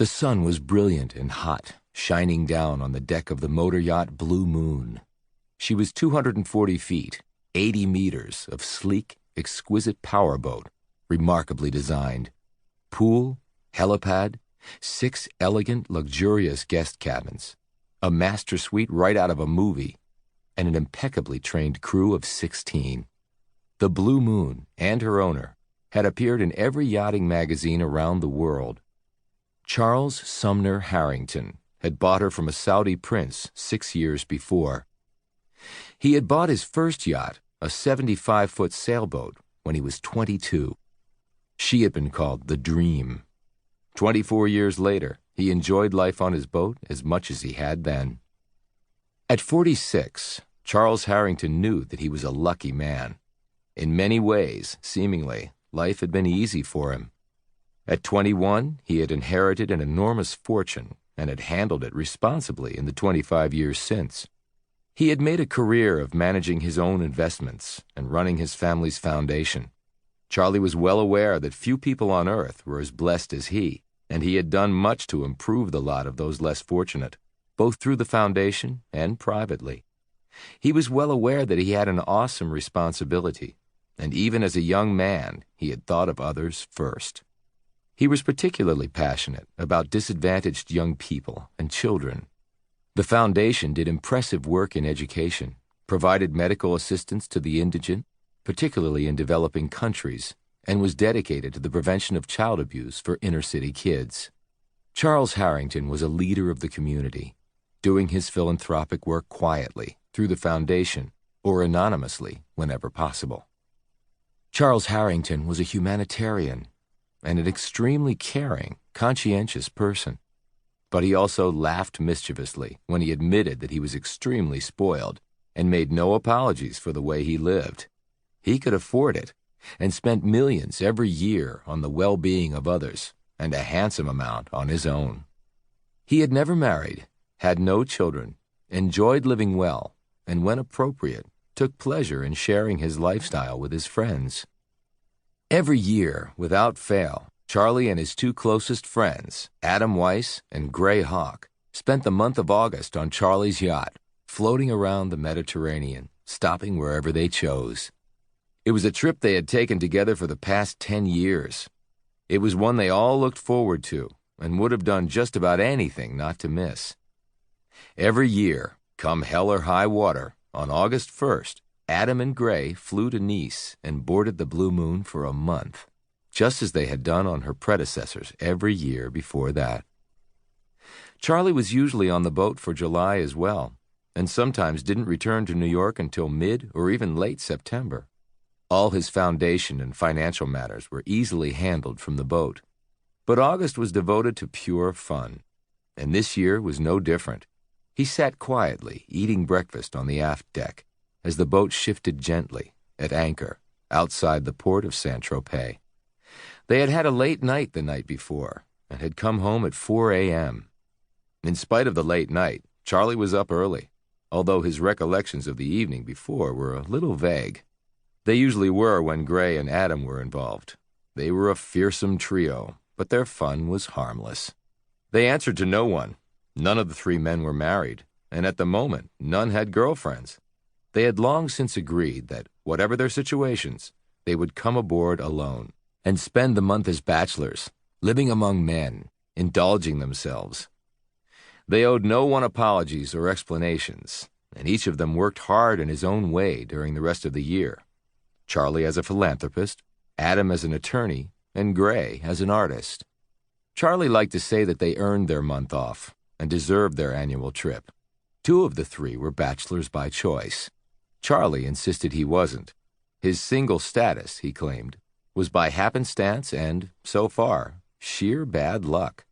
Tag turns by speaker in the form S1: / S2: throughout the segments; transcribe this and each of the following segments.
S1: The sun was brilliant and hot, shining down on the deck of the motor yacht Blue Moon. She was 240 feet, 80 meters of sleek, exquisite powerboat, remarkably designed. Pool, helipad, 6 elegant, luxurious guest cabins, a master suite right out of a movie, and an impeccably trained crew of 16. The Blue Moon and her owner had appeared in every yachting magazine around the world. Charles Sumner Harrington had bought her from a Saudi prince 6 years before. He had bought his first yacht, a 75-foot sailboat, when he was 22. She had been called the Dream. 24 years later, he enjoyed life on his boat as much as he had then. At 46, Charles Harrington knew that he was a lucky man. In many ways, seemingly, life had been easy for him. At 21, he had inherited an enormous fortune and had handled it responsibly in the 25 years since. He had made a career of managing his own investments and running his family's foundation. Charlie was well aware that few people on earth were as blessed as he, and he had done much to improve the lot of those less fortunate, both through the foundation and privately. He was well aware that he had an awesome responsibility, and even as a young man, he had thought of others first. He was particularly passionate about disadvantaged young people and children. The foundation did impressive work in education, provided medical assistance to the indigent, particularly in developing countries, and was dedicated to the prevention of child abuse for inner-city kids. Charles Harrington was a leader of the community, doing his philanthropic work quietly through the foundation or anonymously whenever possible. Charles Harrington was a humanitarian and an extremely caring, conscientious person. But he also laughed mischievously when he admitted that he was extremely spoiled and made no apologies for the way he lived. He could afford it and spent millions every year on the well-being of others and a handsome amount on his own. He had never married, had no children, enjoyed living well, and when appropriate, took pleasure in sharing his lifestyle with his friends. Every year, without fail, Charlie and his 2 closest friends, Adam Weiss and Gray Hawk, spent the month of August on Charlie's yacht, floating around the Mediterranean, stopping wherever they chose. It was a trip they had taken together for the past 10 years. It was one they all looked forward to and would have done just about anything not to miss. Every year, come hell or high water, on August 1st, Adam and Gray flew to Nice and boarded the Blue Moon for a month, just as they had done on her predecessors every year before that. Charlie was usually on the boat for July as well, and sometimes didn't return to New York until mid or even late September. All his foundation and financial matters were easily handled from the boat. But August was devoted to pure fun, and this year was no different. He sat quietly, eating breakfast on the aft deck, as the boat shifted gently, at anchor, outside the port of Saint-Tropez. They had had a late night the night before, and had come home at 4 a.m. In spite of the late night, Charlie was up early, although his recollections of the evening before were a little vague. They usually were when Gray and Adam were involved. They were a fearsome trio, but their fun was harmless. They answered to no one. None of the 3 men were married, and at the moment, none had girlfriends. They had long since agreed that, whatever their situations, they would come aboard alone and spend the month as bachelors, living among men, indulging themselves. They owed no one apologies or explanations, and each of them worked hard in his own way during the rest of the year. Charlie as a philanthropist, Adam as an attorney, and Gray as an artist. Charlie liked to say that they earned their month off and deserved their annual trip. 2 of the 3 were bachelors by choice. Charlie insisted he wasn't. His single status, he claimed, was by happenstance and, so far, sheer bad luck.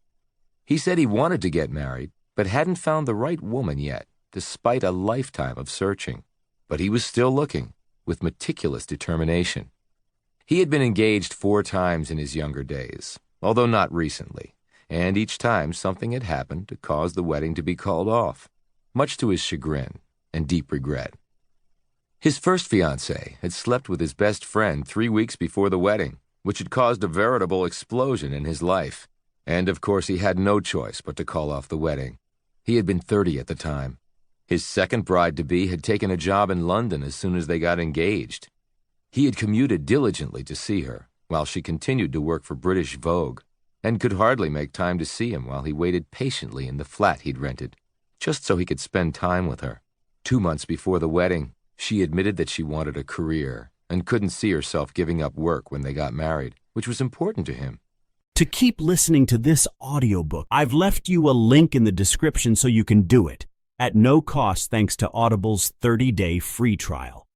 S1: He said he wanted to get married, but hadn't found the right woman yet, despite a lifetime of searching. But he was still looking, with meticulous determination. He had been engaged 4 times in his younger days, although not recently, and each time something had happened to cause the wedding to be called off, much to his chagrin and deep regret. His first fiancée had slept with his best friend 3 weeks before the wedding, which had caused a veritable explosion in his life. And of course he had no choice but to call off the wedding. He had been 30 at the time. His second bride-to-be had taken a job in London as soon as they got engaged. He had commuted diligently to see her, while she continued to work for British Vogue, and could hardly make time to see him while he waited patiently in the flat he'd rented, just so he could spend time with her. 2 months before the wedding, she admitted that she wanted a career and couldn't see herself giving up work when they got married, which was important to him.
S2: To keep listening to this audiobook, I've left you a link in the description so you can do it, at no cost thanks to Audible's 30-day free trial.